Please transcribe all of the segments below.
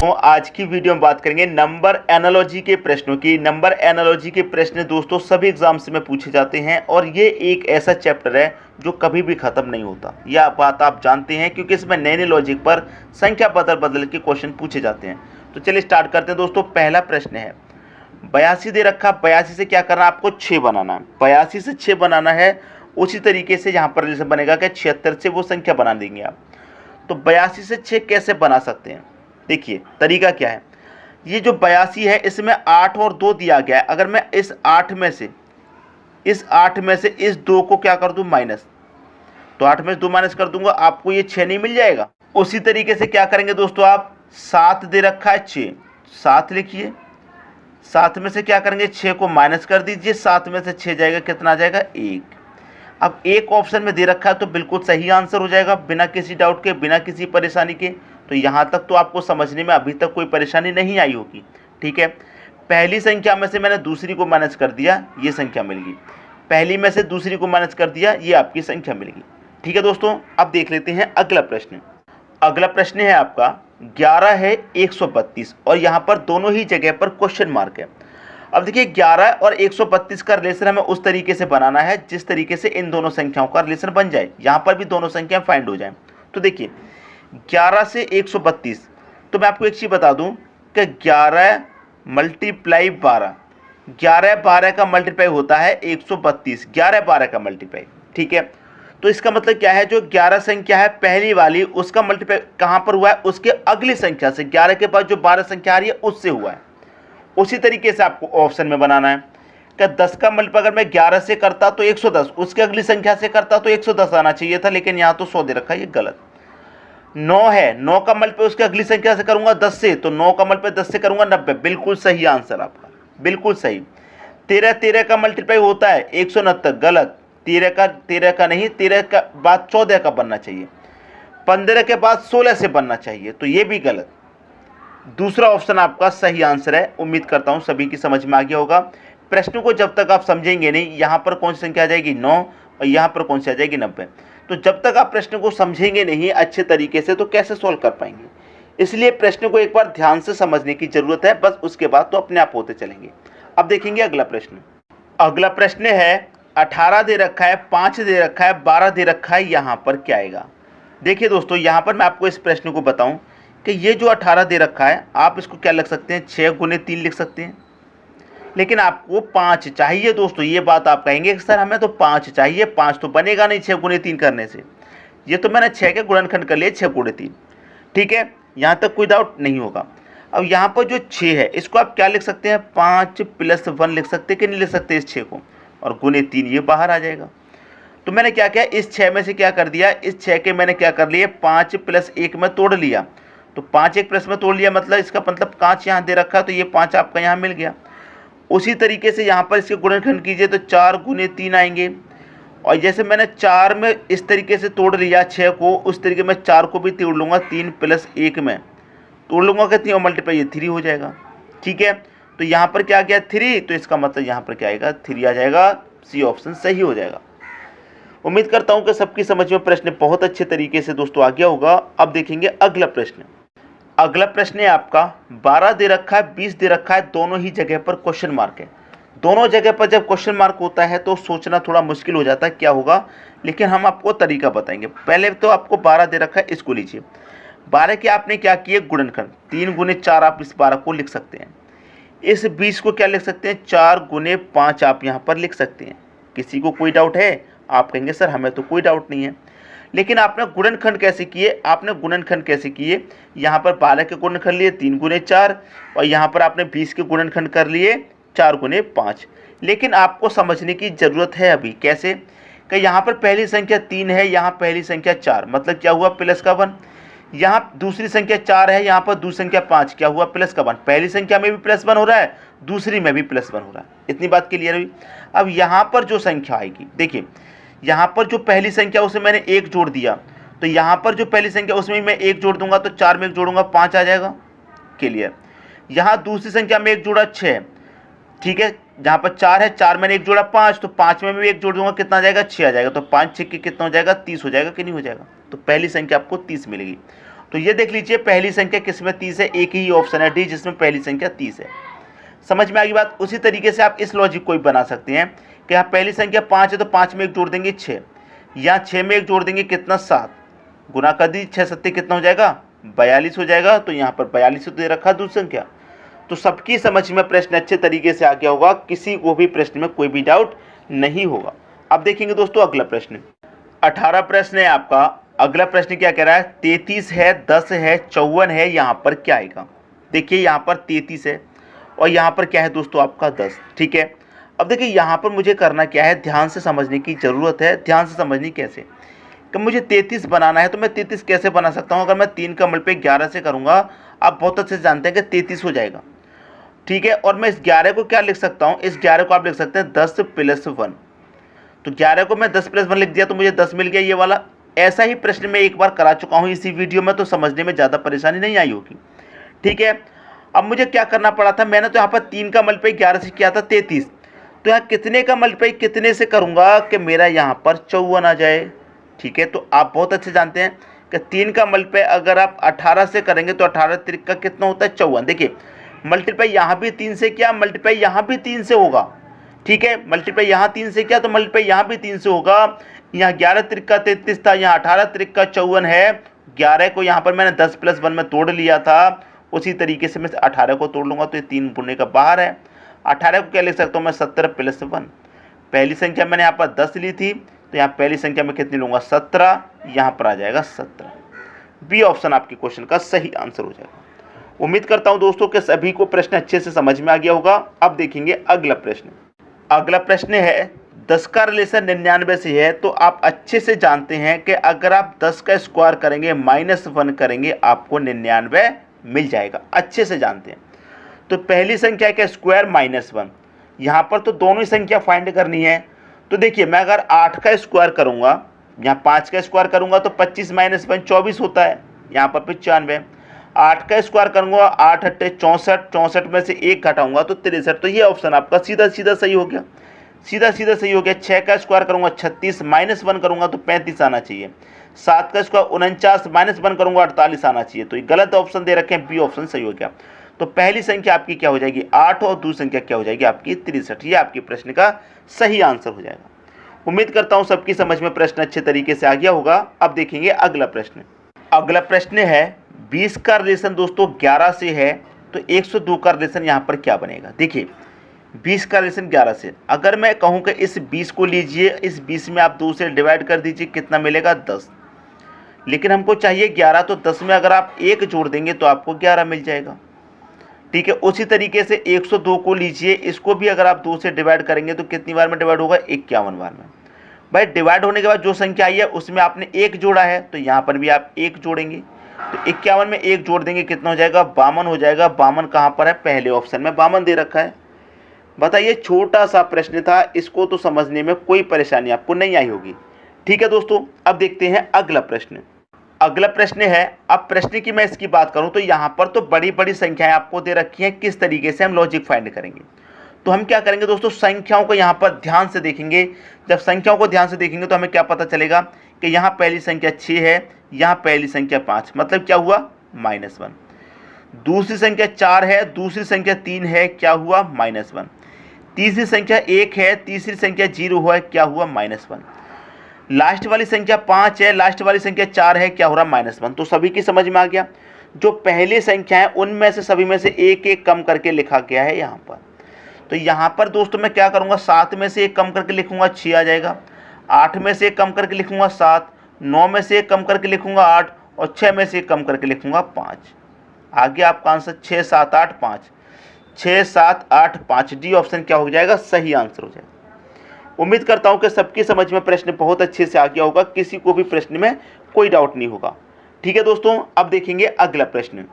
तो आज की वीडियो में बात करेंगे नंबर एनालॉजी के प्रश्नों की। नंबर एनालॉजी के प्रश्न दोस्तों सभी एग्जाम्स में पूछे जाते हैं और ये एक ऐसा चैप्टर है जो कभी भी खत्म नहीं होता। यह बात आप जानते हैं क्योंकि इसमें नए नए लॉजिक पर संख्या बदल बदल के क्वेश्चन पूछे जाते हैं। तो चलिए स्टार्ट करते हैं दोस्तों। पहला प्रश्न है 82 दे रखा, 82 से क्या करना है आपको 6 बनाना है। 82 से 6 बनाना है, उसी तरीके से यहाँ पर जैसे बनेगा कि 76 से वो संख्या बना देंगे आप। तो 82 से 6 कैसे बना सकते हैं, देखिए तरीका क्या है। ये जो 82 है इसमें 8 और 2 दिया गया है। अगर मैं इस 8 में से इस 2 को क्या कर दूं माइनस, तो 8 में से 2 माइनस कर दूंगा, आपको ये 6 नहीं मिल जाएगा। उसी तरीके से क्या करेंगे दोस्तों, आप 7 दे रखा है 6, 7 लिखिए। 7 में से क्या करेंगे 6 को माइनस कर दीजिए, 7 में से 6 जाएगा, कितना आ जाएगा 1। अब एक ऑप्शन में दे रखा है तो बिल्कुल सही आंसर हो जाएगा बिना किसी डाउट के, बिना किसी परेशानी के। तो यहाँ तक तो आपको समझने में अभी तक कोई परेशानी नहीं आई होगी, ठीक है। पहली संख्या में से मैंने दूसरी को माइनस कर दिया, ये संख्या मिल गई। पहली में से दूसरी को माइनस कर दिया, ये आपकी संख्या मिल गई, ठीक है दोस्तों। अब देख लेते हैं अगला प्रश्न। अगला प्रश्न है आपका 11 है 132 और यहाँ पर दोनों ही जगह पर क्वेश्चन मार्क है। अब देखिए 11 और 132 का रिलेशन हमें उस तरीके से बनाना है जिस तरीके से इन दोनों संख्याओं का रिलेशन बन जाए, यहाँ पर भी दोनों संख्या फाइंड हो जाए। तो देखिए 11 से 132, तो मैं आपको एक चीज़ बता दूं कि 11 मल्टीप्लाई 12, 11 12 का मल्टीप्लाई होता है 132, 11 12 का मल्टीप्लाई, ठीक है। तो इसका मतलब क्या है, जो 11 संख्या है पहली वाली उसका मल्टीप्लाई कहाँ पर हुआ है, उसके अगली संख्या से, 11 के बाद जो 12 संख्या आ रही है उससे हुआ है। उसी तरीके से आपको ऑप्शन में बनाना है कि 10 का मल्टीप्लाई अगर मैं 11 से करता तो 110, उसके अगली संख्या से करता तो 110 आना चाहिए था, लेकिन यहाँ तो 100 दे रखा है, ये गलत। 9 है, 9 का मल्टीप्लाई उसके अगली संख्या से करूंगा 10 से, तो 9 का मल्टीप्लाई 10 से करूंगा 90, बिल्कुल सही आंसर आपका, बिल्कुल सही। 13 का मल्टीप्लाई होता है 169, गलत। 13 का नहीं, 13 का बाद 14 का बनना चाहिए, 15 के बाद 16 से बनना चाहिए, तो ये भी गलत। दूसरा ऑप्शन आपका सही आंसर है। उम्मीद करता हूं सभी की समझ में आ गया होगा। प्रश्न को जब तक आप समझेंगे नहीं, यहाँ पर कौन सी संख्या आ जाएगी 9 और यहाँ पर कौन सी आ जाएगी 90, तो जब तक आप प्रश्न को समझेंगे नहीं अच्छे तरीके से तो कैसे सोल्व कर पाएंगे। इसलिए प्रश्न को एक बार ध्यान से समझने की जरूरत है, बस उसके बाद तो अपने आप होते चलेंगे। अब देखेंगे अगला प्रश्न। अगला प्रश्न है 18 दे रखा है, 5 दे रखा है, 12 दे रखा है, यहाँ पर क्या आएगा। देखिए दोस्तों यहाँ पर मैं आपको इस प्रश्न को बताऊं कि ये जो 18 दे रखा है आप इसको क्या लिख सकते हैं, 6 गुने 3 लिख सकते हैं, लेकिन आपको 5 चाहिए दोस्तों। ये बात आप कहेंगे कि सर हमें तो 5 चाहिए, 5 तो बनेगा नहीं 6 गुने 3 करने से। ये तो मैंने 6 के गुणनखंड कर लिए 6 गुणे 3, ठीक है, यहाँ तक कोई डाउट नहीं होगा। अब यहाँ पर जो 6 है इसको आप क्या लिख सकते हैं, 5 + 1 लिख सकते हैं कि नहीं लिख सकते इस 6 को, और गुने 3 ये बाहर आ जाएगा। तो मैंने क्या किया, इस 6 में से क्या कर दिया, इस 6 के मैंने क्या कर लिए 5 + 1 में तोड़ लिया, तो 5 1 प्लस में तोड़ लिया, मतलब इसका मतलब 5 यहाँ दे रखा है तो ये 5 आपका यहाँ मिल गया। उसी तरीके से यहाँ पर इसके गुणनखंड कीजिए तो 4 गुने 3 आएंगे, और जैसे मैंने 4 में इस तरीके से तोड़ लिया 6 को, उस तरीके में 4 को भी तोड़ लूँगा, 3 + 1 में तोड़ लूँगा कितनी, और मल्टीप्लाई ये 3 हो जाएगा, ठीक है। तो यहाँ पर क्या गया 3, तो इसका मतलब यहाँ पर क्या आएगा 3 आ जाएगा, सी ऑप्शन सही हो जाएगा। उम्मीद करता हूँ कि सबकी समझ में प्रश्न बहुत अच्छे तरीके से दोस्तों आ गया होगा। अब देखेंगे अगला प्रश्न। अगला प्रश्न है आपका 12 दे रखा है, 20 दे रखा है, दोनों ही जगह पर क्वेश्चन मार्क है। दोनों जगह पर जब क्वेश्चन मार्क होता है तो सोचना थोड़ा मुश्किल हो जाता है क्या होगा, लेकिन हम आपको तरीका बताएंगे। पहले तो आपको 12 दे रखा है, इसको लीजिए। 12 के आपने क्या किए गुणनखंड, 3 गुने 4 आप इस 12 को लिख सकते हैं। इस 20 को क्या लिख सकते हैं, 4 गुने 5 आप यहाँ पर लिख सकते हैं। किसी को कोई डाउट है, आप कहेंगे सर हमें तो कोई डाउट नहीं है, लेकिन आपने गुणनखंड कैसे किए, आपने गुणनखंड कैसे किए, यहाँ पर 12 के गुणनखंड लिए 3 गुने 4, और यहाँ पर आपने 20 के गुणनखंड कर लिए 4 गुने 5। लेकिन आपको समझने की ज़रूरत है अभी कैसे, कि यहाँ पर पहली संख्या 3 है, यहाँ पहली संख्या 4, मतलब क्या हुआ प्लस का 1। यहाँ दूसरी संख्या 4 है, यहाँ पर दूसरी संख्या 5, क्या हुआ प्लस का 1। पहली संख्या में भी +1 हो रहा है, दूसरी में भी +1 हो रहा है। इतनी बात क्लियर हुई। अब यहाँ पर जो संख्या आएगी, देखिए यहाँ पर जो पहली संख्या उसमें मैंने 1 जोड़ दिया, तो यहाँ पर जो पहली संख्या उसमें मैं 1 जोड़ दूंगा, तो 4 में 1 जोड़ूंगा 5 आ जाएगा, क्लियर। यहाँ दूसरी संख्या में 1 जोड़ा 6, ठीक है, जहाँ पर 4 है, 4 मैंने 1 जोड़ा 5, तो 5 में भी 1 जोड़ दूंगा, कितना आ जाएगा 6 आ जाएगा, तो 5 6 के कितना हो जाएगा 30 हो जाएगा कि नहीं हो जाएगा। तो पहली संख्या आपको 30 मिलेगी। तो ये देख लीजिए पहली संख्या किसमें 30 है, एक ही ऑप्शन है डी जिसमें पहली संख्या 30 है। समझ में आ गई बात। उसी तरीके से आप इस लॉजिक को भी बना सकते हैं कि यहाँ पहली संख्या 5 है तो 5 में एक जोड़ देंगे 6, यहाँ 6 में एक जोड़ देंगे कितना 7, गुना कर दी 6 7 कितना हो जाएगा 42 हो जाएगा। तो यहाँ पर 42 दे रखा दूसरी संख्या। तो सबकी समझ में प्रश्न अच्छे तरीके से आ गया होगा, किसी को भी प्रश्न में कोई भी डाउट नहीं होगा। अब देखेंगे दोस्तों अगला प्रश्न 18 प्रश्न है आपका। अगला प्रश्न क्या कह रहा है, 33 है, 10 है, 54 है, यहाँ पर क्या आएगा। देखिए यहाँ पर 33 है और यहाँ पर क्या है दोस्तों आपका 10, ठीक है। अब देखिए यहाँ पर मुझे करना क्या है, ध्यान से समझने की ज़रूरत है। ध्यान से समझनी कैसे कि मुझे 33 बनाना है, तो मैं 33 कैसे बना सकता हूँ। अगर मैं 3 का मल्टीप्लाई 11 से करूँगा, आप बहुत अच्छे से जानते हैं कि 33 हो जाएगा, ठीक है। और मैं इस 11 को क्या लिख सकता हूँ, इस 11 को आप लिख सकते हैं 10 + 1। तो 11 को मैं 10 + 1 लिख दिया तो मुझे 10 मिल गया ये वाला। ऐसा ही प्रश्न मैं एक बार करा चुका हूँ इसी वीडियो में, तो समझने में ज़्यादा परेशानी नहीं आई होगी, ठीक है। अब मुझे क्या करना पड़ा था, मैंने तो यहाँ पर 3 का मल्टीप्लाई 11 से किया था 33, तो यहाँ कितने का मल्टीप्लाई कितने से करूँगा कि मेरा यहाँ पर 54 आ जाए, ठीक है। तो आप बहुत अच्छे जानते हैं कि 3 का मल्टीप्लाई अगर आप 18 से करेंगे तो 18 त्रिक का कितना होता है 54। देखिए मल्टीप्लाई यहाँ भी 3 से किया, मल्टीप्लाई यहाँ भी 3 से होगा, ठीक है। मल्टीप्लाई यहाँ 3 से किया तो मल्टीप्लाई यहाँ भी 3 से होगा। यहाँ 11 त्रिक का 33 था, यहाँ 18 त्रिक का 54 है। 11 को यहाँ पर मैंने 10 + 1 में तोड़ लिया था, उसी तरीके से मैं 18 को तोड़ लूँगा तो ये 3 गुने का बाहर है। 18 को क्या लिख सकता हूँ मैं 17 + 1। पहली संख्या मैंने यहाँ पर 10 ली थी, तो यहाँ पहली संख्या में कितनी लूँगा 17, यहाँ पर आ जाएगा 17। बी ऑप्शन आपके क्वेश्चन का सही आंसर हो जाएगा। उम्मीद करता हूँ दोस्तों कि सभी को प्रश्न अच्छे से समझ में आ गया होगा। अब देखेंगे अगला प्रश्न। अगला प्रश्न है 10 का रिलेशन 99 से है, तो आप अच्छे से जानते हैं कि अगर आप 10 का स्क्वायर करेंगे -1 करेंगे आपको 99 मिल जाएगा, अच्छे से जानते हैं। तो पहली संख्या का स्क्वायर -1, यहाँ पर तो दोनों ही संख्या फाइंड करनी है। तो देखिए मैं अगर 8 का स्क्वायर करूँगा, यहाँ 5 का स्क्वायर करूँगा तो 25 - 1 24 होता है, यहाँ पर 95। 8 का स्क्वायर करूँगा 8 × 8 = 64, 64 में से 1 घटाऊंगा तो 63। तो ये ऑप्शन आपका सीधा सीधा सही हो गया, सीधा सीधा सही हो गया। 6 का स्क्वायर करूँगा 36, -1 करूँगा तो 35 आना चाहिए। 7 का स्क्वायर 49, -1 करूँगा 48 आना चाहिए। तो ये गलत ऑप्शन दे रखे हैं, बी ऑप्शन सही हो गया। तो पहली संख्या आपकी क्या हो जाएगी 8 और दूसरी संख्या क्या हो जाएगी आपकी 63। ये आपके प्रश्न का सही आंसर हो जाएगा। उम्मीद करता हूँ सबकी समझ में प्रश्न अच्छे तरीके से आ गया होगा। अब देखेंगे अगला प्रश्न। अगला प्रश्न है 20 का रिलेशन दोस्तों 11 से है, तो 102 का रिलेशन यहाँ पर क्या बनेगा। देखिए 20 का रिलेशन 11 से, अगर मैं कहूँ कि इस 20 को लीजिए, इस 20 में आप 2 से डिवाइड कर दीजिए, कितना मिलेगा 10। लेकिन हमको चाहिए 11, तो 10 में अगर आप 1 जोड़ देंगे तो आपको 11 मिल जाएगा, ठीक है। उसी तरीके से 102 को लीजिए, इसको भी अगर आप 2 से डिवाइड करेंगे तो कितनी बार में डिवाइड होगा 51 बार में। भाई डिवाइड होने के बाद जो संख्या आई है उसमें आपने 1 जोड़ा है, तो यहाँ पर भी आप 1 जोड़ेंगे, तो 51 में 1 जोड़ देंगे कितना हो जाएगा 52 हो जाएगा। 52 कहाँ पर है, पहले ऑप्शन में 52 दे रखा है। बताइए छोटा सा प्रश्न था, इसको तो समझने में कोई परेशानी आपको नहीं आई होगी, ठीक है दोस्तों। अब देखते हैं अगला प्रश्न। अगला प्रश्न है, अब प्रश्न की मैं इसकी बात करूं तो यहाँ पर तो बड़ी बड़ी संख्याएं आपको दे रखी हैं, किस तरीके से हम लॉजिक फाइंड करेंगे। तो हम क्या करेंगे दोस्तों, संख्याओं को यहाँ पर ध्यान से देखेंगे। जब संख्याओं को ध्यान से देखेंगे तो हमें क्या पता चलेगा कि यहाँ पहली संख्या 6 है, यहाँ पहली संख्या 5, मतलब क्या हुआ -1। दूसरी संख्या 4 है, दूसरी संख्या 3 है, क्या हुआ -1। तीसरी संख्या 1 है, तीसरी संख्या 0 हुआ, क्या हुआ -1। लास्ट वाली संख्या 5 है, लास्ट वाली संख्या 4 है, क्या हो रहा -1। तो सभी की समझ में आ गया। जो पहली संख्या है उनमें से सभी में से एक एक कम करके लिखा गया है यहाँ पर। तो यहाँ पर दोस्तों मैं क्या करूँगा, 7 में से एक कम करके लिखूँगा 6 आ जाएगा, 8 में से एक कम करके लिखूँगा 7, 9 में से एक कम करके लिखूँगा 8 और 6 में से एक कम करके लिखूँगा 5। आगे आपका आंसर 6 7 8 5, 6 7 8 5, डी ऑप्शन क्या हो जाएगा, सही आंसर हो जाएगा। उम्मीद करता हूँ कि सबकी समझ में प्रश्न बहुत अच्छे से आ गया होगा, किसी को भी प्रश्न में कोई डाउट नहीं होगा, ठीक है दोस्तों। अब देखेंगे अगला प्रश्न।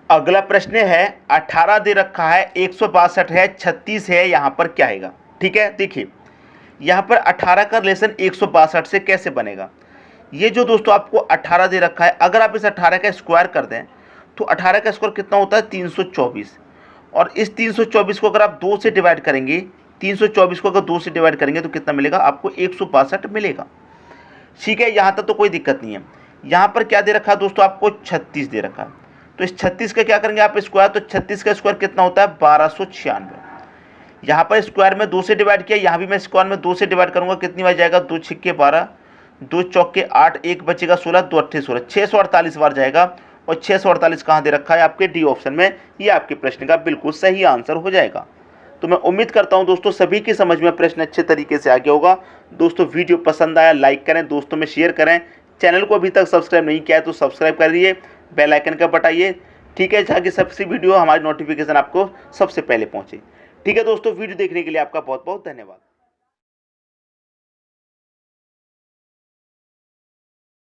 अगला प्रश्न है 18 दे रखा है, 162 है, 36 है, यहाँ पर क्या आएगा, ठीक है। देखिए यहाँ पर 18 का रिलेशन 162 से कैसे बनेगा। ये जो दोस्तों आपको 18 दे रखा है, अगर आप इस 18 का स्क्वायर कर दें तो 18 का स्क्वायर कितना होता है 324, और इस 324 को अगर आप 2 से डिवाइड करेंगे, 324 को अगर 2 से डिवाइड करेंगे तो कितना मिलेगा आपको 162 मिलेगा, ठीक है। यहाँ तक तो कोई दिक्कत नहीं है। यहाँ पर क्या दे रखा है दोस्तों, आपको 36 दे रखा है। तो इस 36 का क्या करेंगे आप स्क्वायर, तो 36 का स्क्वायर कितना होता है 1296। यहाँ पर स्क्वायर में 2 से डिवाइड किया, यहाँ भी मैं स्क्वायर में 2 से डिवाइड करूंगा, कितनी बार जाएगा, 2 छिक्के 12, 2 चौके 8, 1 बचेगा 16, 2 अट्ठे 16, 648 बार जाएगा। और 648 कहाँ दे रखा है आपके डी ऑप्शन में, ये आपके प्रश्न का बिल्कुल सही आंसर हो जाएगा। तो मैं उम्मीद करता हूं दोस्तों सभी की समझ में प्रश्न अच्छे तरीके से आ गया होगा। दोस्तों वीडियो पसंद आया लाइक करें, दोस्तों में शेयर करें, चैनल को अभी तक सब्सक्राइब नहीं किया है तो सब्सक्राइब करिए, बेल आइकन का बटाइए, ठीक है, ताकि सबसे वीडियो हमारी नोटिफिकेशन आपको सबसे पहले पहुंचे। ठीक है दोस्तों, वीडियो देखने के लिए आपका बहुत बहुत धन्यवाद।